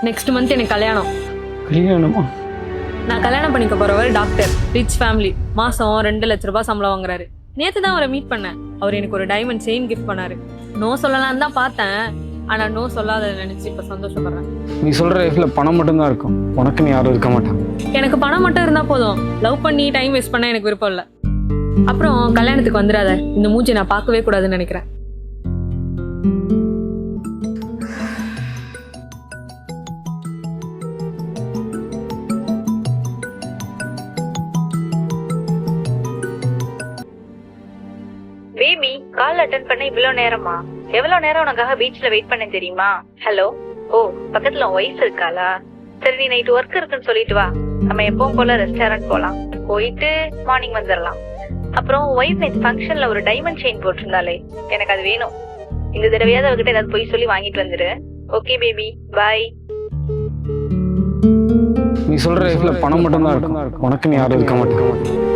Next month எனக்கு கல்யாணம். கல்யாணமா? நான் கல்யாணம் பண்ணிக்க போறவர் டாக்டர், ரிச் ஃபேமிலி, மாசம் 2 லட்ச ரூபாய் சம்பளம் வாங்குறாரு. நேத்து தான் அவரை மீட் பண்ணேன். அவர் எனக்கு ஒரு டைமண்ட் செயின் கிஃப்ட் பண்ணாரு. நோ சொல்லலாம்னு தான் பார்த்தேன், ஆனா நோ சொல்லாத நினைச்சு இப்ப சந்தோஷப்படுறேன். நீ சொல்ற லைஃப்ல பணம் மட்டும்தான் இருக்கும், உனக்குன்னு யாரும் இருக்க மாட்டாங்க. எனக்கு பணம் மட்டும் இருந்தா போதும், லவ் பண்ணி டைம் வேஸ்ட் பண்ண எனக்கு விருப்பம் இல்லை. அப்புறம் கல்யாணத்துக்கு வந்துடாத, இந்த மூஞ்சி நான் பார்க்கவே கூடாதுன்னு நினைக்கிறேன். பேபி, கால் அட்டெண்ட் பண்ண இவ்வளவு நேரமா? எவ்வளவு நேரம் உனக்காக பீச்ல வெயிட் பண்ண தெரியுமா? ஹலோ. ஓ, பக்கத்துல ஒய்ஃப் இருக்காளா? சரி, நீ நைட் ஒர்க் இருக்குன்னு சொல்லிட்டு வா. நம்ம எப்பவும் போல ரெஸ்டாரண்ட் போலாம், போயிட்டு மார்னிங் வந்துடலாம். அப்புறம் ஒய்ஃப் நேற்று ஃபங்க்ஷன்ல ஒரு டைமண்ட் செயின் போட்டிருந்தாலே, எனக்கு அது வேணும். இந்த தடவையாவது அவகிட்ட ஏதாவது போய் சொல்லி வாங்கிட்டு வந்துரு. ஓகே பேபி, பாய். நீ சொல்ற லைஃப்ல பணம் மட்டும்தான் இருக்கும், உனக்குன்னு யாரும் இருக்க மாட்டாங்க.